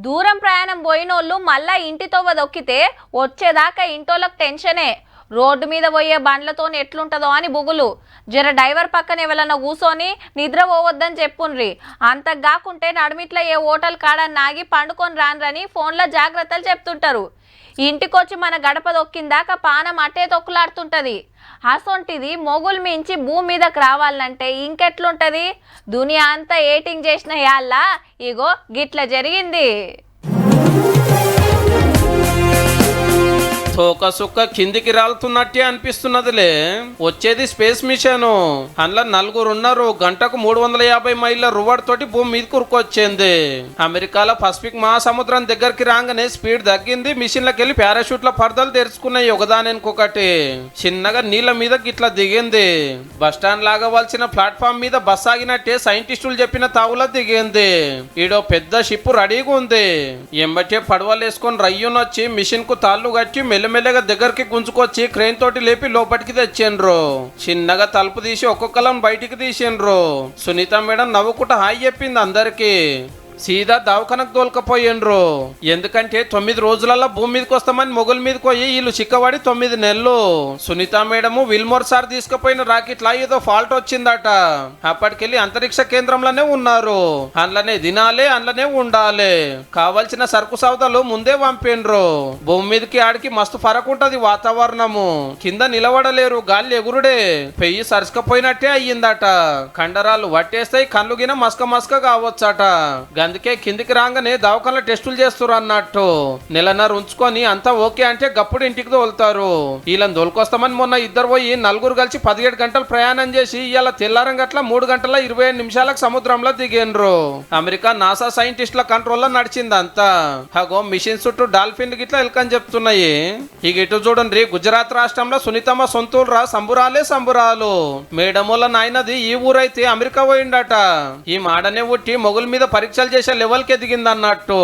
దూరం ప్రయాణం పోయినోళ్ళు మళ్ళా ఇంటితోవ దొక్కితే వచ్చేదాకా ఇంటోళ్ళకి టెన్షనే. రోడ్డు మీద పోయే బండ్లతో ఎట్లుంటుందో అని బుగులు. జర డ్రైవర్ పక్కన ఎవరన్నా కూసోని నిద్ర పోవద్దని చెప్పుండ్రి. అంతకు కాకుంటే నడుమిట్ల ఏ హోటల్ కాడ నాగి పండుకొని రాన్రని ఫోన్లో జాగ్రత్తలు చెప్తుంటారు. ఇంటికొచ్చి మన గడప దొక్కిందాక పానం అట్టే తొక్కులాడుతుంటది. అసొంటిది మొగులు మించి భూమి మీదకి రావాలంటే ఇంకెట్లుంటది? దునియా అంతా ఏటింగ్ చేసిన యాళ్ళ ఇగో గిట్ల జరిగింది. తోక సుక్క కిందికి రాలుతున్నట్టే అనిపిస్తున్నదిలే. వచ్చేది స్పేస్ మిషన్. అందులో నలుగురున్నారు. గంటకు 350 మైళ్ళ రువాడుతోటి భూమి మీద కురుకొచ్చింది. అమెరికాలో పసిఫిక్ మహాసముద్రం దగ్గరికి రాగానే స్పీడ్ తగ్గింది. మిషన్లకు వెళ్ళి పారాషూట్ల పరదలు తెరుచుకున్నాయి ఒకదానికొకటి. చిన్నగా నీళ్ళ మీద గిట్లా దిగింది. బస్టాండ్ లాగవలసిన ప్లాట్ఫామ్ మీద బస్ ఆగినట్టే సైంటిస్టులు చెప్పిన తావులా దిగింది. ఈడో పెద్ద షిప్ రెడీగా ఉంది. ఎంబటే పడవలు వేసుకొని రయ్యునొచ్చి మిషన్ కు తాళ్ళు కట్టి మెల్లమెల్లగా దగ్గరికి గుంజుకొచ్చి క్రెయిన్ తోటి లేపి లోపలికి తెచ్చిండ్రు. చిన్నగా తలుపు తీసి ఒక్కొక్కలను బయటికి తీసిండ్రు. సునీత మేడం నవ్వుకుంటా హాయ్ చెప్పింది అందరికి. సీదా దవాఖానకు తోలుకపోయిండ్రు. ఎందుకంటే 9 రోజులలో భూమి మీదకి వస్తామని మొగుల మీదకి పోయి వీళ్ళు చిక్కబడి 9 నెలలు. సునీత మేడము విల్మోర్ సార్ తీసుకుపోయిన రాకెట్ లా ఏదో ఫాల్ట్ వచ్చిందట. అప్పటికెళ్ళి అంతరిక్ష కేంద్రంలోనే ఉన్నారు. అందులోనే దినాలే, అందులోనే ఉండాలి. కావలసిన సరుకు సౌదాలు ముందే పంపిండ్రు. భూమి మీదకి ఆడికి మస్తు ఫరక్ ఉంటది వాతావరణము. కింద నిలబడలేరు, గాలి ఎగురుడే. పెయ్యి సరుసుకపోయినట్టే అయ్యిందట. కండరాలు వట్టేస్తాయి, కళ్ళు గిన మస్క మస్క కావచ్చట. అందుకే కిందికి రాగానే దవాఖానలో టెస్టులు చేస్తారు అన్నట్టు. నెలన్నర ఉంచుకొని అంతా ఓకే అంటే గప్పుడు ఇంటికి తోలుతారు. వీళ్ళని తోలుకొస్తామని మొన్న ఇద్దరు పోయి నలుగురు కలిసి 17 గంటలు ప్రయాణం చేసి ఇలా తెల్లారం గట్ల 3 గంటల 25 నిమిషాలకు సముద్రంలో దిగిండ్రు. అమెరికా నాసా సైంటిస్టుల కంట్రోల్లో నడిచింది అంతా. హగో మిషన్ చుట్టూ డాల్ఫిన్ గిట్లా ఎల్కని చెప్తున్నాయి. ఇక ఇటు చూడండి, గుజరాత్ రాష్ట్రంలో సునీతమ్మ సొంతూరురా సంబురాలే సంబురాలు. మేడమూల నాయనది ఈ ఊరైతే అమెరికా పోయిండట. ఈ మాడనే ఉట్టి మొగుల మీద పరీక్షలు చేసే లెవెల్కి ఎదిగిందన్నట్టు.